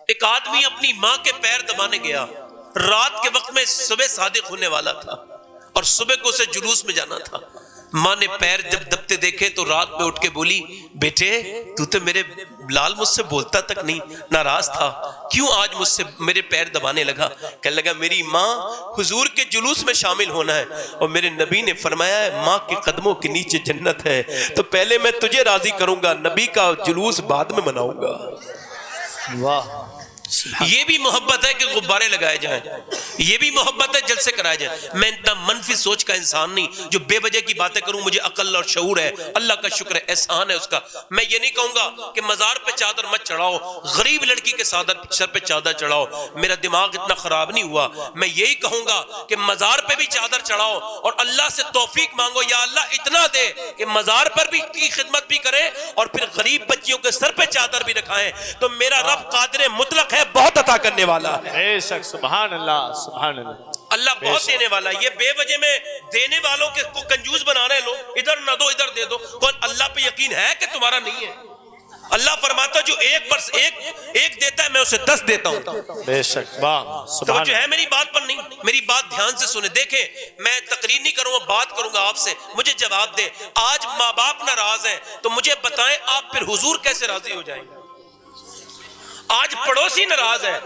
ایک آدمی اپنی ماں کے پیر دبانے گیا، رات کے وقت میں صبح صادق ہونے والا تھا اور صبح کو اسے جلوس میں جانا تھا۔ ماں نے پیر جب دبتے دیکھے تو رات میں اٹھ کے بولی، بیٹے تو میرے لال مجھ سے بولتا تک نہیں، ناراض تھا، کیوں آج مجھ سے میرے پیر دبانے لگا؟ کہنے لگا میری ماں حضور کے جلوس میں شامل ہونا ہے، اور میرے نبی نے فرمایا ہے ماں کے قدموں کے نیچے جنت ہے، تو پہلے میں تجھے راضی کروں گا، نبی کا جلوس بعد میں مناؤں گا۔ واہ، یہ بھی محبت ہے کہ غبارے لگائے جائیں، یہ بھی محبت ہے جلسے کرائے جائیں۔ میں اتنا منفی سوچ کا انسان نہیں جو بے وجہ کی باتیں کروں، مجھے عقل اور شعور ہے، اللہ کا شکر ہے، احسان ہے اس کا۔ میں یہ نہیں کہوں گا کہ مزار پہ چادر مت چڑھاؤ، غریب لڑکی کے سر پہ چادر چڑھاؤ، میرا دماغ اتنا خراب نہیں ہوا۔ میں یہی کہوں گا کہ مزار پہ بھی چادر چڑھاؤ اور اللہ سے توفیق مانگو، یا اللہ اتنا دے کہ مزار پر بھی کی خدمت بھی کریں اور پھر غریب بچیوں کے سر پہ چادر بھی رکھائیں، تو میرا رب قادر مطلق ہے، بہت عطا کرنے والا ہے۔ بے شک، سبحان اللہ، سبحان اللہ، اللہ بہت دینے والا ہے۔ یہ بے وجہ میں دینے والوں کے کو کنجوس بنا رہے لوگ، ادھر نہ دو ادھر دے دو۔ کون اللہ پہ یقین ہے کہ تمہارا نہیں ہے؟ اللہ فرماتا جو ایک دیتا ہے میں اسے 10 دیتا ہوں۔ بے شک، واہ، سبحان توجہ ہے میری بات پر نہیں؟ میری بات دھیان سے سنیں۔ دیکھیں میں تقریر نہیں کروں گا، بات کروں گا آپ سے، مجھے جواب دیں۔ آج ماں باپ ناراض ہیں تو مجھے بتائیں آپ پھر حضور کیسے راضی ہو جائیں گے؟ آج پڑوسی ناراض ہے،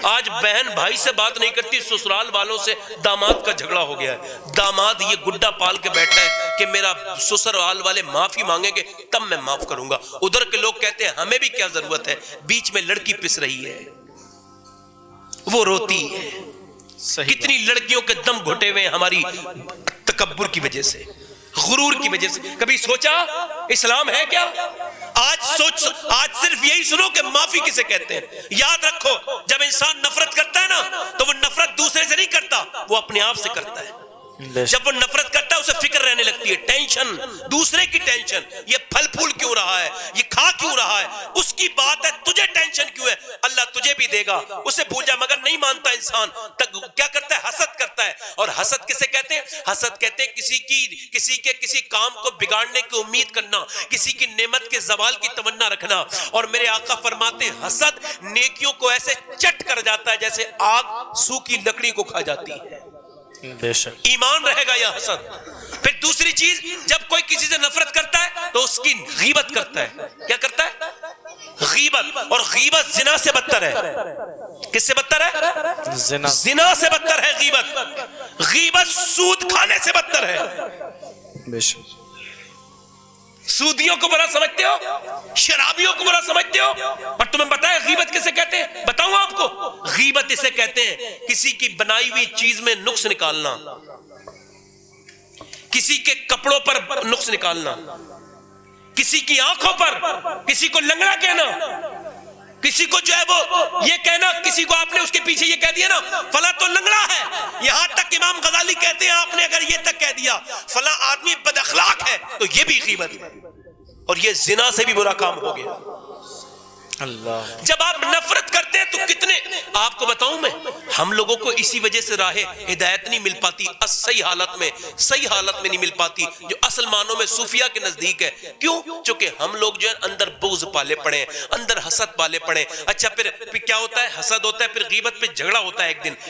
آج بہن بھائی سے بات نہیں کرتی، سسرال والوں سے داماد کا جھگڑا ہو گیا ہے۔ داماد یہ گڈا پال کے بیٹھا ہے کہ میرا سسرال والے معافی مانگیں گے تب میں معاف کروں گا۔ ادھر کے لوگ کہتے ہیں ہمیں بھی کیا ضرورت ہے، بیچ میں لڑکی پس رہی ہے، وہ روتی ہے۔ کتنی لڑکیوں کے دم گھٹے ہوئے ہیں ہماری تکبر کی وجہ سے، غرور کی وجہ سے۔ کبھی سوچا اسلام ہے کیا؟ آج صرف یہی سنو کہ معافی کسے کہتے ہیں۔ یاد رکھو جب انسان نفرت کرتا ہے نا تو وہ نفرت دوسرے سے نہیں کرتا، وہ اپنے آپ سے کرتا ہے۔ جب وہ نفرت کرتا ہے اسے فکر رہنے لگتی ہے، ٹینشن، دوسرے کی ٹینشن، یہ پھل پھول کیوں رہا ہے، یہ کھا کیوں رہا ہے، اس کی بات ہے، تجھے ٹینشن کیوں ہے، اللہ تجھے بھی دے گا، اسے بھول جا۔ مگر نہیں مانتا انسان، کیا کرتا ہے؟ حسد کرتا ہے۔ اور حسد کسے کہتے ہیں؟ حسد کہتے ہیں کسی کام کو بگاڑنے کی امید کرنا، کسی کی نعمت کے زوال کی تمنا رکھنا۔ اور میرے آقا فرماتے ہیں حسد نیکیوں کو ایسے چٹ کر جاتا ہے جیسے آگ سوکھی لکڑی کو کھا جاتی ہے۔ بے شک، ایمان رہے گا یا حسد؟ پھر دوسری چیز، جب کوئی کسی سے نفرت کرتا ہے تو اس کی غیبت کرتا ہے۔ کیا کرتا ہے؟ غیبت۔ اور غیبت زنا سے بدتر ہے۔ کس سے بدتر ہے؟ زنا سے بدتر ہے غیبت۔ غیبت سود کھانے سے بدتر ہے۔ بے شک، سودیوں کو برا سمجھتے ہو، شرابیوں کو برا سمجھتے ہو، اور تمہیں بتائیں غیبت کسے کہتے ہیں؟ بتاؤں آپ کو، غیبت اسے کہتے ہیں کسی کی بنائی ہوئی چیز میں نقص نکالنا، کسی کے کپڑوں پر نقص نکالنا، کسی کی آنکھوں پر، کسی کو لنگڑا کہنا، کسی کو جو ہے وہ یہ کہنا، کسی کو آپ نے اس کے پیچھے یہ کہہ دیا نا فلاں تو لنگڑا ہے، یہاں تک امام غزالی کہتے ہیں آپ نے اگر یہ تک کہہ دیا فلاں آدمی بد اخلاق ہے تو یہ بھی غیبت ہے، اور یہ زنا سے بھی برا کام ہو گیا۔ اللہ، جب آپ نفرت کرتے ہیں تو کتنے، آپ کو بتاؤں میں، ہم لوگوں کو اسی وجہ سے راہ ہدایت نہیں مل پاتی، صحیح حالت میں نہیں مل پاتی، جو اصل معنوں میں صوفیہ کے نزدیک ہے۔ کیوں؟ چونکہ ہم لوگ جو ہے اندر بغض پالے پڑے ہیں، اندر حسد پالے پڑے ہیں۔ اچھا پھر کیا ہوتا ہے؟ حسد ہوتا ہے، پھر غیبت پہ جھگڑا ہوتا ہے،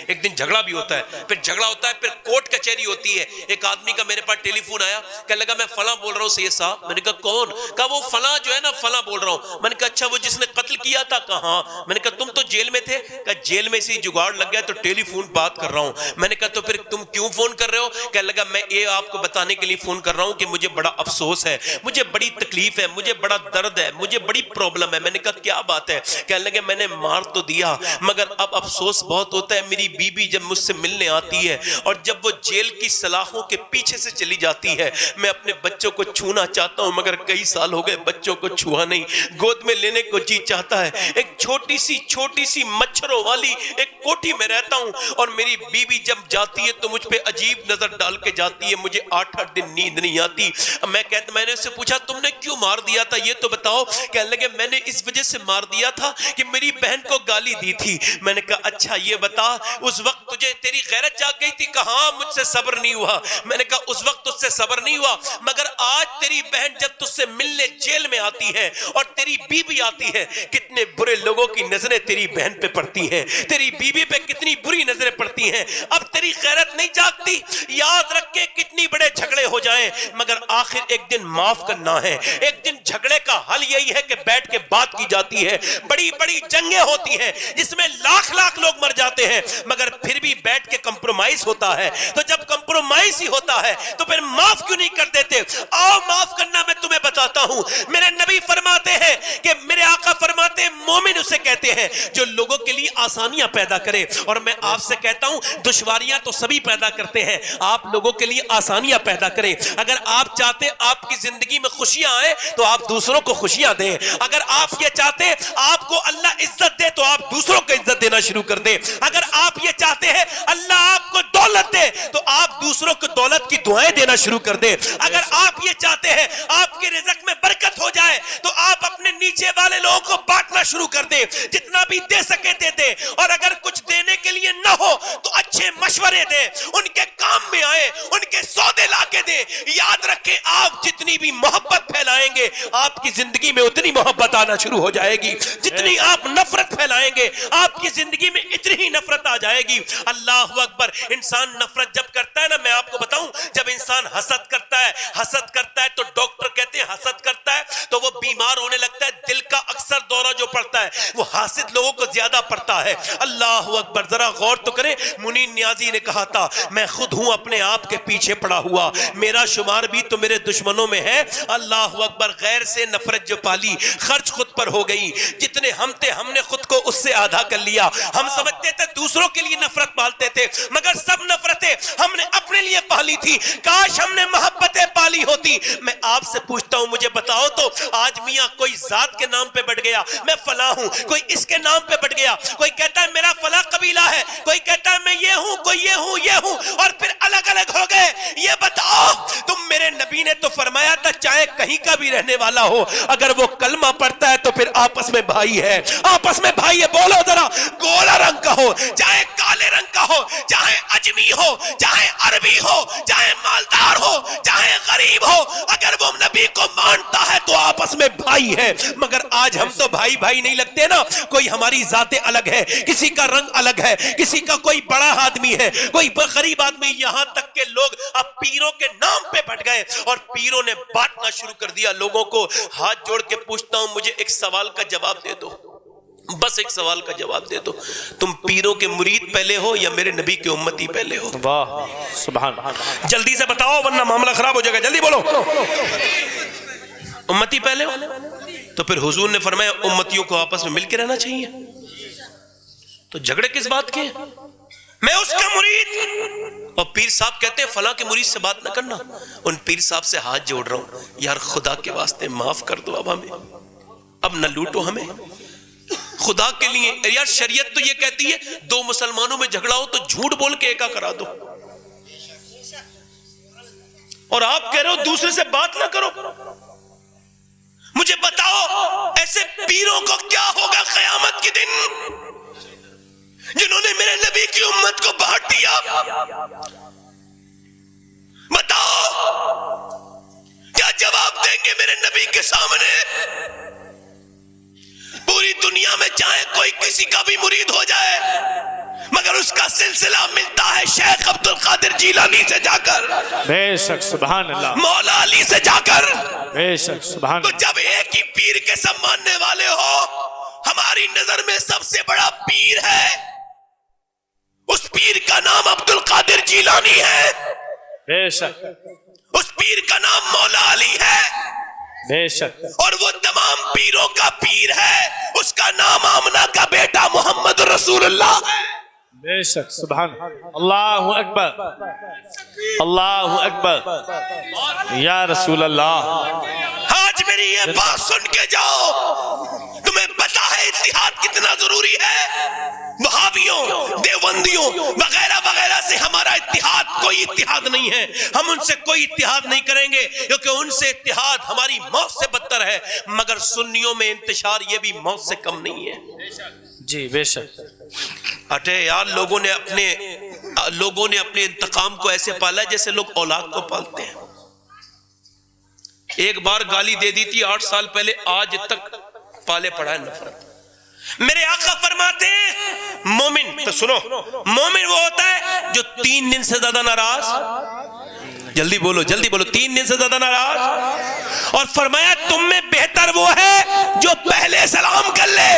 ایک دن جھگڑا بھی ہوتا ہے، پھر جھگڑا ہوتا ہے، پھر کورٹ کچہری ہوتی ہے۔ ایک آدمی کا میرے پاس ٹیلی فون آیا، کہنے لگا میں فلاں بول رہا ہوں سید صاحب۔ میں نے کہا کون؟ کہا وہ فلاں جو ہے نا فلاں بول رہا ہوں۔ میں نے کہا اچھا وہ جس نے قتل کیا تھا؟ کہاں؟ میں نے کہا تم تو جیل میں تھے؟ کہا جیل میں سے جگاڑ لگ گیا تو ٹیلی فون بات کر رہا ہوں۔ میں نے کہا تو پھر تم کیوں فون کر رہے ہو؟ کہنے لگا میں یہ آپ کو بتانے کے لیے فون کر رہا ہوں کہ مجھے بڑا افسوس ہے، مجھے بڑی تکلیف ہے، مجھے بڑا درد ہے، مجھے بڑی پرابلم ہے۔ میں نے کہا کیا بات ہے؟ کہنے لگے میں نے مار تو دیا مگر اب افسوس بہت ہوتا ہے، میری بیوی جب مجھ سے ملنے آتی ہے اور جب وہ جیل کی سلاخوں کے پیچھے سے چلی جاتی ہے، میں اپنے بچوں کو چھونا چاہتا ہوں مگر کئی سال ہو گئے بچوں کو چھوا نہیں، گود میں لینے کو جی چاہتا ہے۔ ایک چھوٹی سی سی مچھروں والی ایک کوٹھی میں رہتا ہوں اور میری بیوی جب جاتی ہے تو مجھ پہ عجیب نظر ڈال کے جاتی ہے, مجھے 8 دن نیند نہیں آتی. میں نے اس سے پوچھا تم نے کیوں مار دیا تھا یہ تو بتاؤ. کہنے لگے میں نے اس وجہ سے مار دیا تھا کہ میری بہن کو گالی دی تھی. میں نے کہا اچھا یہ بتا اس وقت تجھے تیری غیرت جاگ گئی تھی؟ کہاں مجھ سے صبر نہیں ہوا. میں نے کہا اس وقت تجھ سے صبر نہیں ہوا, مگر آج تیری بہن جب تجھ سے ملنے جیل میں آتی ہے اور تیری بیوی آتی ہے, کتنے برے لوگوں کی نظریں تیری بہن پہ پڑتی ہیں, تیری بیوی پہ کتنی بری نظریں پڑتی ہیں. اب تیری غیرت نہیں جاگتی؟ یاد رکھ کے کتنی بڑے جھگڑے ہو جائیں مگر آخر ایک دن معاف کرنا ہے. ایک دن جھگڑے کا حل یہی ہے کہ بیٹھ کے بات کی جاتی ہے. بڑی بڑی جنگیں ہوتی ہیں جس میں لاکھ لاکھ لوگ مر جاتے ہیں مگر پھر بھی بیٹھ کے کمپرومائز ہوتا ہے. تو جب کمپرومائز ہی ہوتا ہے تو پھر معاف کیوں نہیں کر دیتے؟ آؤ معاف کرنا میں تمہیں بتاتا ہوں. میرے نبی فرماتے ہیں کہ میرے آقا فرماتے ہیں مومن اسے کہتے ہیں جو لوگوں کے لیے آسانیاں پیدا کرے. اور میں آپ سے کہتا ہوں دشواریاں تو سبھی پیدا کرتے ہیں, آپ لوگوں کے لیے آسانیاں پیدا کریں. اگر آپ چاہتے آپ کی زندگی میں خوشیاں آئے تو آپ دوسروں کو خوشیاں دیں. اگر آپ یہ چاہتے آپ کو اللہ عزت دے تو آپ دوسروں کو عزت دینا شروع کر دیں. اگر آپ یہ چاہتے ہیں اللہ آپ کو دولت دے تو آپ دوسروں کو دولت کی دعائیں دینا شروع کر دیں. اگر آپ یہ چاہتے ہیں آپ کے رزق میں برکت ہو جائے تو آپ اپنے نیچے والے لوگوں کو بانٹنا شروع کر دیں. جتنا بھی دے سکے دے دیں, اور اگر کچھ دینے کے لیے نہ ہو تو اچھے مشورے دیں, ان کے کام میں آئے, ان کے سودے لا کے دیں. یاد رکھیں آپ جتنی بھی محبت پھیلائیں گے آپ کی زندگی میں اتنی محبت آنا شروع ہو جائے گی. جتنی آپ نفرت پھیلائیں گے آپ کی زندگی میں اتنی ہی نفرت آ جائے گی. اللہ اکبر. انسان نفرت جب کرتا ہے نا, میں آپ کو بتاؤں, جب انسان حسد کرتا ہے تو ڈاکٹر کہتے ہیں حسد کرتا ہے تو وہ بیمار ہونے لگتا ہے. دل کا اکثر دورہ جو پڑتا ہے وہ حاسد لوگوں کو زیادہ پڑتا ہے. اللہ اکبر. ذرا غور تو کریں, منی نیازی نے کہا تھا میں خود ہوں اپنے آپ کے پیچھے پڑا ہوا, میرا شمار بھی تو میرے دشمنوں میں ہے. اللہ اکبر. غیر سے نفرت جو پالی خرچ خود پر ہو گئی. جتنے ہم تھے ہم نے خود کو اس سے آدھا کر لیا. ہم سمجھتے تھے دوسروں کے لیے نفرت پالتے تھے مگر سب نفرتیں ہم نے اپنے لیے پالی تھی. کاش ہم نے محبتیں پالی ہوتی. میں آپ سے پوچھتا ہوں مجھے بتاؤ تو آج میاں کوئی ذات کے نام پہ بڑھ گیا, میں فلاں ہوں, کوئی اس کے نام پہ بڑھ گیا, کوئی کہتا ہے میرا فلاں قبیلہ ہے, کوئی کہتا ہے میں یہ ہوں, کوئی یہ ہوں یہ ہوں, اور پھر الگ الگ ہو گئے. یہ بتاؤ تم, میرے نبی نے تو فرمایا تھا چاہے کہیں کا بھی رہنے والا ہو اگر وہ کلمہ پڑھتا ہے تو پھر آپس میں بھائی ہے. آپس میں بھائی ہے. بولو ذرا. گولا رنگ کا ہو چاہے کالے رنگ کا ہو, چاہے اجمی ہو چاہے عربی ہو, چاہے مالدار ہو چاہے غریب ہو, اگر وہ نبی کو مانتا ہے تو آپس میں بھائی ہے. مگر آج ہم تو بھائی بھائی نہیں لگتے نا. کوئی ہماری ذاتیں الگ ہے, کسی کا رنگ الگ ہے, کسی کا کوئی بڑا آدمی ہے, کوئی غریب آدمی. یہاں تک کہ لوگ اب پیروں کے نام پہ بٹ گئے اور پیروں نے بانٹنا شروع کر دیا لوگوں کو. ہاتھ جوڑ کے پوچھتا ہوں مجھے ایک سوال کا جواب دے دو, بس ایک سوال کا جواب دے دو. تم پیروں کے مرید پہلے ہو یا میرے نبی کے امتی پہلے ہو؟ واہ سبحان. جلدی سے بتاؤ ورنہ معاملہ خراب ہو جائے گا. جلدی بولو. امتی پہلے ہو تو پھر حضور نے فرمایا امتیوں کو آپس میں مل کے رہنا چاہیے. تو جھگڑے کس بات کے؟ میں اس کا مرید اور پیر صاحب کہتے ہیں فلاں کے مرید سے بات نہ کرنا. ان پیر صاحب سے ہاتھ جوڑ رہا ہوں, یار خدا کے واسطے معاف کر دو, اب ہمیں اب نہ لوٹو ہمیں خدا کے لیے. یار شریعت تو یہ کہتی ہے دو مسلمانوں میں جھگڑا ہو تو جھوٹ بول کے ایکا کرا دو, اور آپ کہہ رہے ہو دوسرے سے بات نہ کرو. مجھے بتاؤ ایسے پیروں کو کیا ہوگا قیامت کے دن جنہوں نے میرے نبی کی امت کو بانٹ دیا؟ بتاؤ کیا جواب دیں گے میرے نبی کے سامنے؟ پوری دنیا میں چاہے کوئی کسی کا بھی مرید ہو جائے مگر اس کا سلسلہ ملتا ہے شیخ عبد القادر جیلانی سے جا کر, بے شک سبحان اللہ, مولا علی سے جا کر, بے شک سبحان. تو جب ایک ہی پیر کے سب ماننے والے ہو, ہماری نظر میں سب سے بڑا پیر ہے, اس پیر کا نام عبد القادر جیلانی ہے, بے شک اس پیر کا نام مولا علی ہے, بے شک, اور وہ تمام پیروں کا پیر ہے, اس کا نام آمنہ کا بیٹا محمد رسول اللہ ہے. بے شک سبحان اللہ اکبر, اللہ اکبر یا رسول اللہ. آج میری یہ بات سن کے جاؤ, تمہیں پتا ہے اتحاد کتنا ضروری ہے. دیوبندیوں وغیرہ وغیرہ سے ہمارا اتحاد کوئی اتحاد نہیں ہے. ہم ان سے کوئی اتحاد نہیں کریں گے کیونکہ ان سے اتحاد ہماری موت سے بدتر ہے. مگر سنیوں میں انتشار یہ بھی موت سے کم نہیں ہے. جی بے شک. اٹھے یار لوگوں نے اپنے انتقام کو ایسے پالا جیسے لوگ اولاد کو پالتے ہیں. ایک بار گالی دے دی تھی 8 سال پہلے، آج تک پالے پڑا ہے نفرت. میرے آقا فرماتے ہیں مومن، تو سنو، مومن وہ ہوتا ہے جو 3 دن سے زیادہ ناراض، جلدی بولو 3 دن سے زیادہ ناراض. اور فرمایا تم میں بہتر وہ ہے جو پہلے سلام کر لے.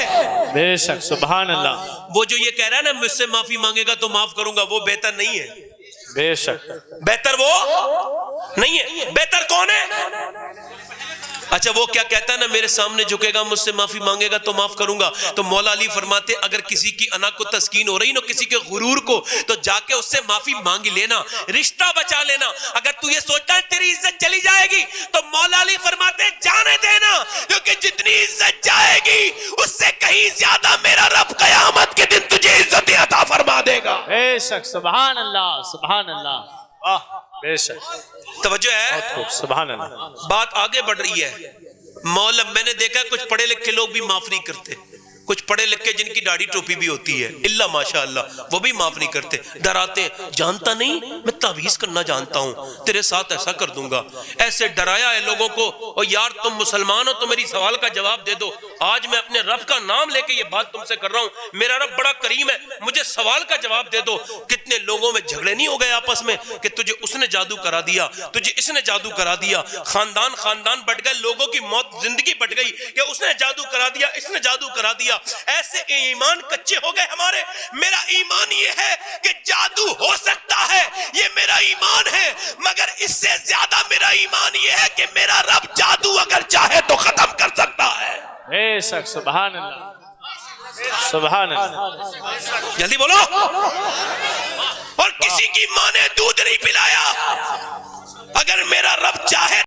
بے شک سبحان اللہ. وہ جو یہ کہہ رہا ہے نا مجھ سے معافی مانگے گا تو معاف کروں گا، وہ بہتر نہیں ہے. بے شک. بہتر وہ نہیں ہے. بہتر کون ہے؟ اچھا وہ کیا کہتا ہے نا میرے سامنے جھکے گا، مجھ سے معافی مانگے گا تو معاف کروں گا. تو مولا علی فرماتے اگر کسی کی انا کو تسکین ہو رہی نا، کسی کے غرور کو، تو جا کے اس سے معافی مانگ لینا، رشتہ بچا لینا. اگر تو یہ سوچتا ہے تیری عزت چلی جائے گی تو مولا علی فرماتے جانے دینا، کیونکہ جتنی عزت جائے گی اس سے کہیں زیادہ میرا رب قیامت کے دن تجھے عزت عطا فرما دے گا. بے شک سبحان اللہ سبحان اللہ. واہ بے شک. توجہ ہے، سبحان اللہ. بات آگے بڑھ رہی ہے. مولا میں نے دیکھا کچھ پڑھے لکھے لوگ بھی معاف نہیں کرتے، کچھ پڑھے لکھے جن کی داڑھی ٹوپی بھی ہوتی ہے اللہ ماشاءاللہ وہ بھی معاف نہیں کرتے. ڈراتے ہیں، جانتا نہیں میں تعویذ کرنا جانتا ہوں، تیرے ساتھ ایسا کر دوں گا. ایسے ڈرایا ہے لوگوں کو. اور یار تم مسلمان ہو تو میری سوال کا جواب دے دو. آج میں اپنے رب کا نام لے کے یہ بات تم سے کر رہا ہوں، میرا رب بڑا کریم ہے، مجھے سوال کا جواب دے دو. کتنے لوگوں میں جھگڑے نہیں ہو گئے آپس میں کہ تجھے اس نے جادو کرا دیا، تجھے اس نے جادو کرا دیا. خاندان بٹ گئے، لوگوں کی موت زندگی بٹ گئی کہ اس نے جادو کرا دیا، اس نے جادو کرا دیا. ایسے ایمان کچے ہو گئے ہمارے. میرا ایمان یہ ہے کہ جادو ہو سکتا ہے، یہ میرا ایمان ہے، مگر اس سے زیادہ میرا ایمان یہ ہے کہ میرا رب جادو اگر چاہے تو ختم کر سکتا ہے. بے شک سبحان اللہ سبحان اللہ. جلدی بولو. اور کسی کی ماں نے دودھ نہیں پلایا، اگر میرا رب چاہے